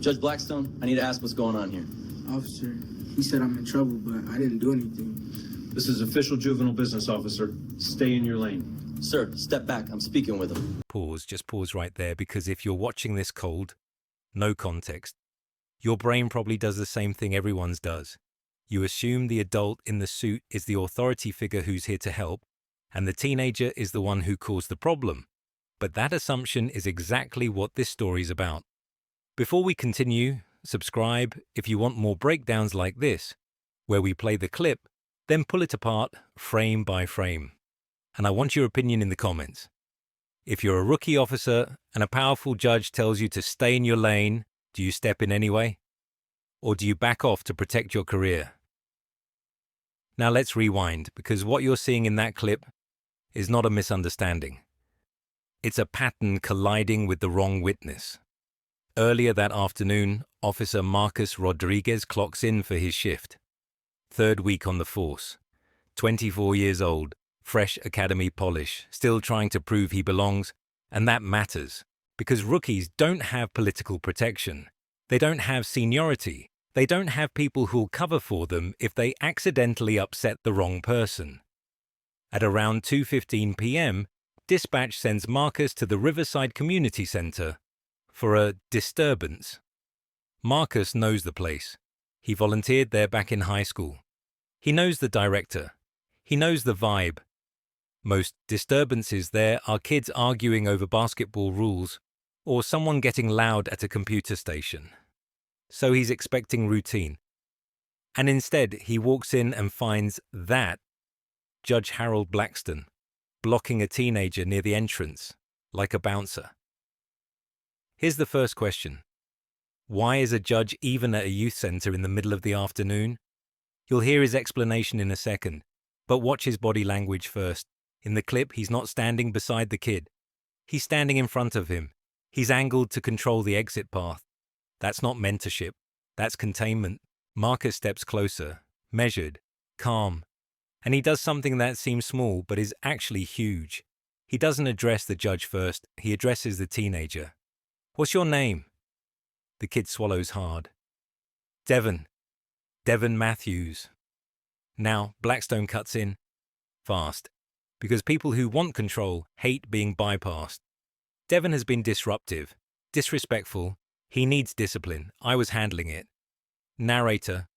Judge Blackstone, I need to ask what's going on here. Officer, he said I'm in trouble, but I didn't do anything. This is official juvenile business, officer. Stay in your lane. Sir, step back. I'm speaking with him. Pause, just pause right there, because if you're watching this cold, no context, your brain probably does the same thing everyone's does. You assume the adult in the suit is the authority figure who's here to help, and the teenager is the one who caused the problem. But that assumption is exactly what this story's about. Before we continue, subscribe if you want more breakdowns like this, where we play the clip, then pull it apart frame by frame. And I want your opinion in the comments. If you're a rookie officer and a powerful judge tells you to stay in your lane, do you step in anyway? Or do you back off to protect your career? Now let's rewind, because what you're seeing in that clip is not a misunderstanding. It's a pattern colliding with the wrong witness. Earlier that afternoon, Officer Marcus Rodriguez clocks in for his shift. Third week on the force. 24 years old, fresh academy polish, still trying to prove he belongs, and that matters, because rookies don't have political protection. They don't have seniority. They don't have people who'll cover for them if they accidentally upset the wrong person. At around 2:15 p.m., dispatch sends Marcus to the Riverside Community Center for a disturbance. Marcus knows the place. He volunteered there back in high school. He knows the director. He knows the vibe. Most disturbances there are kids arguing over basketball rules or someone getting loud at a computer station. So he's expecting routine. And instead, he walks in and finds that Judge Harold Blackstone blocking a teenager near the entrance, like a bouncer. Here's the first question. Why is a judge even at a youth center in the middle of the afternoon? You'll hear his explanation in a second, but watch his body language first. In the clip, he's not standing beside the kid. He's standing in front of him. He's angled to control the exit path. That's not mentorship. That's containment. Marcus steps closer, measured, calm. And he does something that seems small but is actually huge. He doesn't address the judge first. He addresses the teenager. What's your name? The kid swallows hard. Devon. Devon Matthews. Now, Blackstone cuts in. Fast. Because people who want control hate being bypassed. Devon has been disruptive, disrespectful. He needs discipline. I was handling it. Narrator.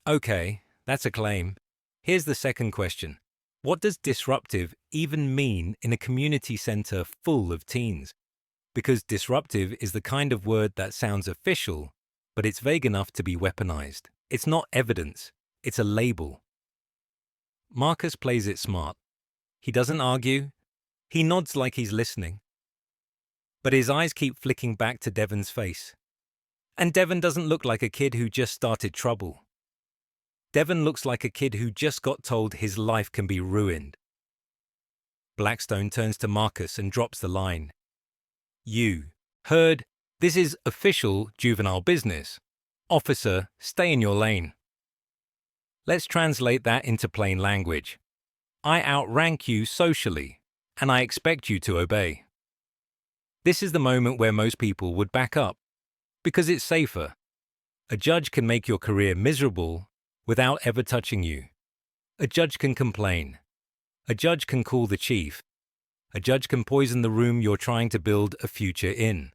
Okay, that's a claim. Here's the second question. What does disruptive even mean in a community center full of teens? Because disruptive is the kind of word that sounds official, but it's vague enough to be weaponized. It's not evidence. It's a label. Marcus plays it smart. He doesn't argue. He nods like he's listening. But his eyes keep flicking back to Devon's face. And Devon doesn't look like a kid who just started trouble. Devon looks like a kid who just got told his life can be ruined. Blackstone turns to Marcus and drops the line. You heard, this is official juvenile business. Officer, stay in your lane. Let's translate that into plain language. I outrank you socially, and I expect you to obey. This is the moment where most people would back up, because it's safer. A judge can make your career miserable without ever touching you. A judge can complain. A judge can call the chief. A judge can poison the room you're trying to build a future in.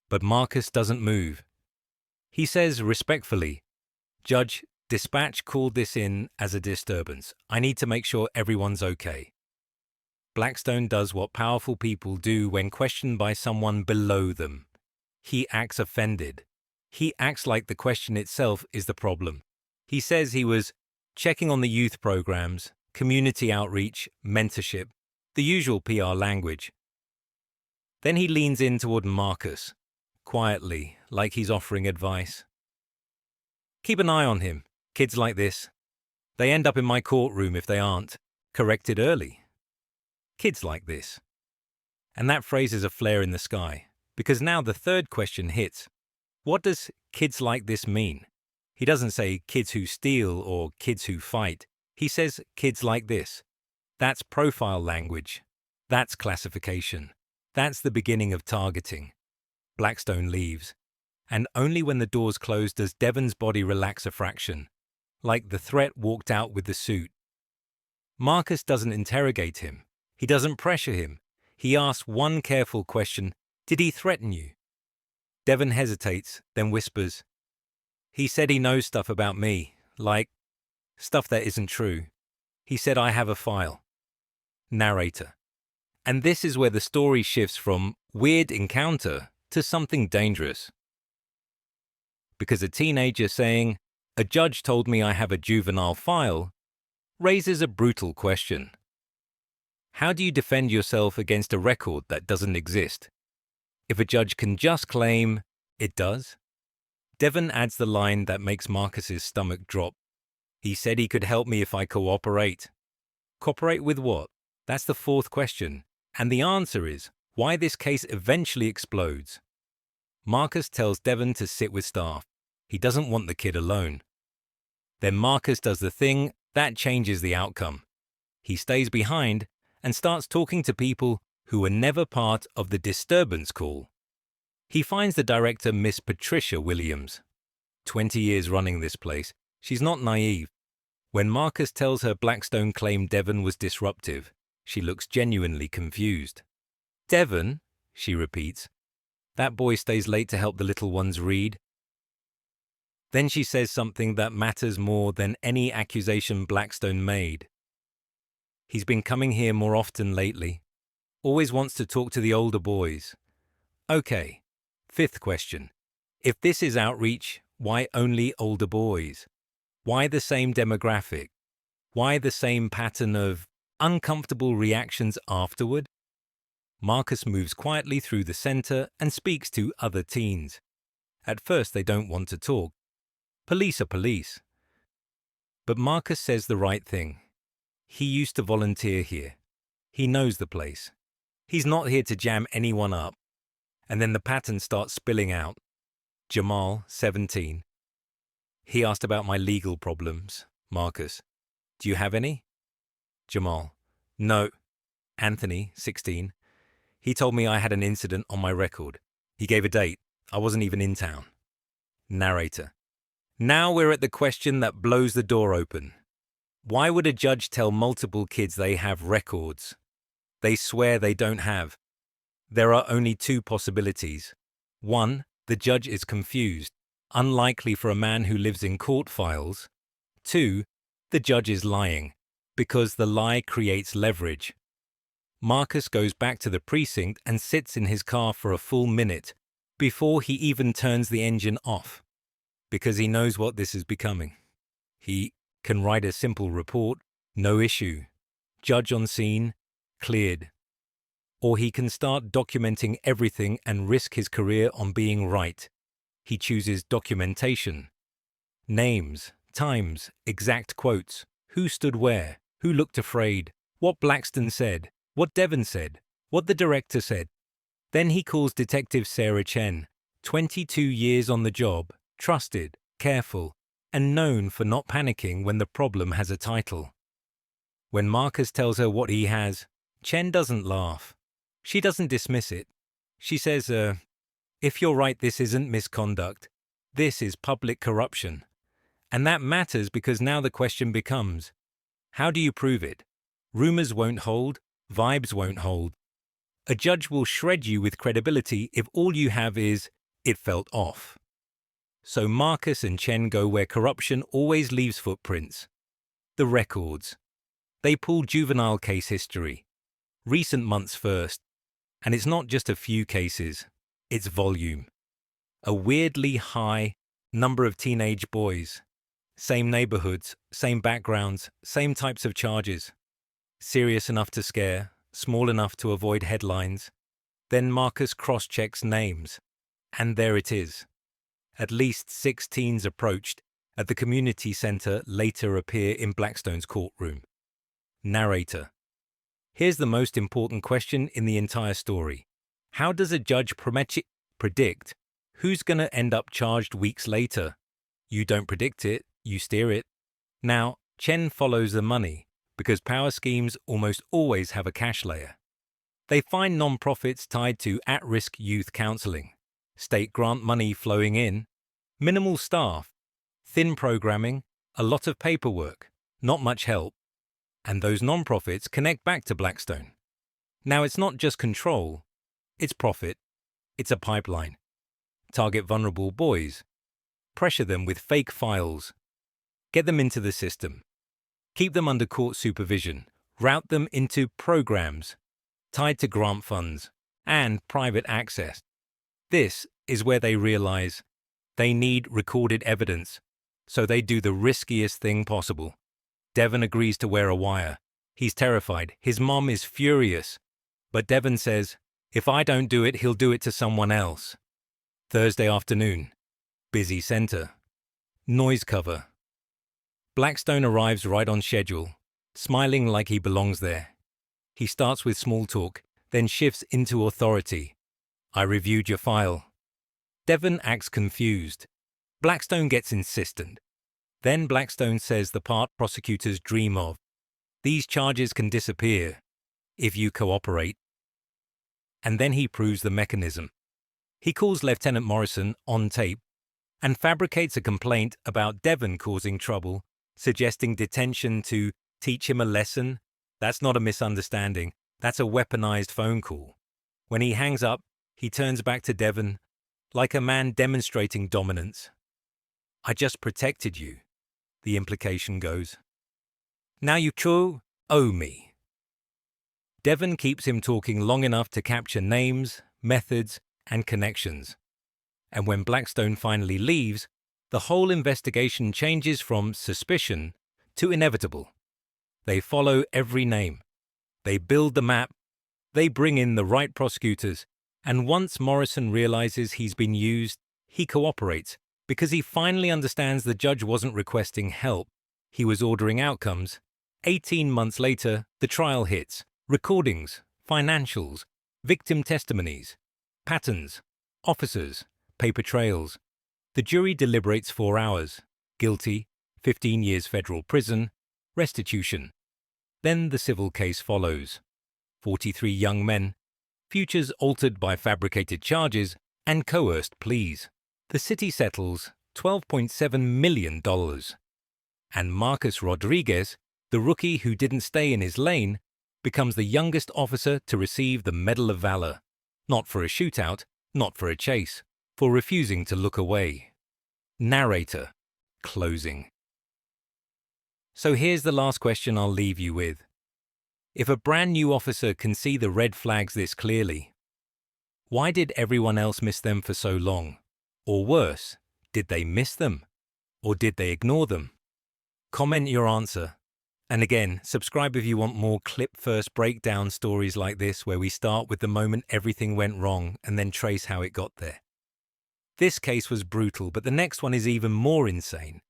But Marcus doesn't move. He says respectfully, Judge, dispatch called this in as a disturbance. I need to make sure everyone's okay. Blackstone does what powerful people do when questioned by someone below them. He acts offended. He acts like the question itself is the problem. He says he was checking on the youth programs, community outreach, mentorship, the usual PR language. Then he leans in toward Marcus, quietly, like he's offering advice. Keep an eye on him. Kids like this. They end up in my courtroom if they aren't corrected early. Kids like this. And that phrase is a flare in the sky, because now the third question hits. What does kids like this mean? He doesn't say kids who steal or kids who fight. He says kids like this. That's profile language. That's classification. That's the beginning of targeting. Blackstone leaves. and only when the doors close does Devon's body relax a fraction, like the threat walked out with the suit. Marcus doesn't interrogate him. He doesn't pressure him. He asks one careful question: did he threaten you? Devon hesitates, then whispers, "He said he knows stuff about me, like stuff that isn't true. He said I have a file." Narrator. And this is where the story shifts from weird encounter to something dangerous. Because a teenager saying, "A judge told me I have a juvenile file," raises a brutal question. How do you defend yourself against a record that doesn't exist? If a judge can just claim it does? Devon adds the line that makes Marcus's stomach drop. He said he could help me if I cooperate. Cooperate with what? That's the fourth question. And the answer is why this case eventually explodes. Marcus tells Devon to sit with staff. He doesn't want the kid alone. Then Marcus does the thing that changes the outcome. He stays behind and starts talking to people who were never part of the disturbance call. He finds the director, Miss Patricia Williams. 20 years running this place, she's not naive. When Marcus tells her Blackstone claimed Devon was disruptive, she looks genuinely confused. "Devon," she repeats. "That boy stays late to help the little ones read." Then she says something that matters more than any accusation Blackstone made. "He's been coming here more often lately. Always wants to talk to the older boys." Okay, fifth question. If this is outreach, why only older boys? Why the same demographic? Why the same pattern of uncomfortable reactions afterward? Marcus moves quietly through the center and speaks to other teens. At first they don't want to talk. Police are police. But Marcus says the right thing. He used to volunteer here. He knows the place. He's not here to jam anyone up. And then the pattern starts spilling out. Jamal, 17. He asked about my legal problems. Marcus: "Do you have any?" Jamal: "No." Anthony, 16. He told me I had an incident on my record. He gave a date. I wasn't even in town. Narrator: Now we're at the question that blows the door open. Why would a judge tell multiple kids they have records they swear they don't have? There are only two possibilities. One, the judge is confused, unlikely for a man who lives in court files. Two, the judge is lying, because the lie creates leverage. Marcus goes back to the precinct and sits in his car for a full minute before he even turns the engine off, because he knows what this is becoming. He can write a simple report, no issue. Judge on scene, cleared. Or he can start documenting everything and risk his career on being right. He chooses documentation. Names, times, exact quotes, who stood where, who looked afraid, what Blackstone said, what Devon said, what the director said. Then he calls Detective Sarah Chen, 22 years on the job, trusted, careful, and known for not panicking when the problem has a title. When Marcus tells her what he has, Chen doesn't laugh. She doesn't dismiss it. She says, if you're right, this isn't misconduct. This is public corruption. And that matters because now the question becomes, how do you prove it? Rumors won't hold, vibes won't hold. A judge will shred you with credibility if all you have is, it felt off. So Marcus and Chen go where corruption always leaves footprints. The records. They pull juvenile case history. Recent months first. And it's not just a few cases, it's volume. A weirdly high number of teenage boys. Same neighborhoods, same backgrounds, same types of charges. Serious enough to scare, small enough to avoid headlines. Then Marcus cross-checks names. And there it is. At least 6 teens approached at the community center later appear in Blackstone's courtroom. Narrator. Here's the most important question in the entire story. How does a judge predict who's going to end up charged weeks later? You don't predict it, you steer it. Now, Chen follows the money because power schemes almost always have a cash layer. They find non-profits tied to at-risk youth counseling. state grant money flowing in, minimal staff, thin programming, a lot of paperwork, not much help. And those nonprofits connect back to Blackstone. Now it's not just control, it's profit. It's a pipeline. Target vulnerable boys. Pressure them with fake files. Get them into the system. Keep them under court supervision. Route them into programs tied to grant funds and private access. This is where they realize they need recorded evidence, so they do the riskiest thing possible. Devon agrees to wear a wire. He's terrified. His mom is furious. But Devon says, if I don't do it, he'll do it to someone else. Thursday afternoon. Busy center. Noise cover. Blackstone arrives right on schedule, smiling like he belongs there. He starts with small talk, then shifts into authority. I reviewed your file. Devon acts confused. Blackstone gets insistent. Then Blackstone says the part prosecutors dream of. These charges can disappear if you cooperate. And then he proves the mechanism. He calls Lieutenant Morrison on tape and fabricates a complaint about Devon causing trouble, suggesting detention to teach him a lesson. That's not a misunderstanding. That's a weaponized phone call. When he hangs up, he turns back to Devon like a man demonstrating dominance. I just protected you, the implication goes. Now you owe me. Devon keeps him talking long enough to capture names, methods, and connections. And when Blackstone finally leaves, the whole investigation changes from suspicion to inevitable. They follow every name. They build the map. They bring in the right prosecutors. And once Morrison realizes he's been used, he cooperates because he finally understands the judge wasn't requesting help. He was ordering outcomes. 18 months later, the trial hits. Recordings, financials, victim testimonies, patterns, officers, paper trails. The jury deliberates 4 hours. Guilty, 15 years federal prison, restitution. Then the civil case follows. 43 young men, futures altered by fabricated charges and coerced pleas. The city settles $12.7 million. And Marcus Rodriguez, the rookie who didn't stay in his lane, becomes the youngest officer to receive the Medal of Valor. Not for a shootout, not for a chase, for refusing to look away. Narrator. Closing. So here's the last question I'll leave you with. If a brand new officer can see the red flags this clearly, why did everyone else miss them for so long? Or worse, did they miss them? Or did they ignore them? Comment your answer. And again, subscribe if you want more clip-first breakdown stories like this where we start with the moment everything went wrong and then trace how it got there. This case was brutal, but the next one is even more insane.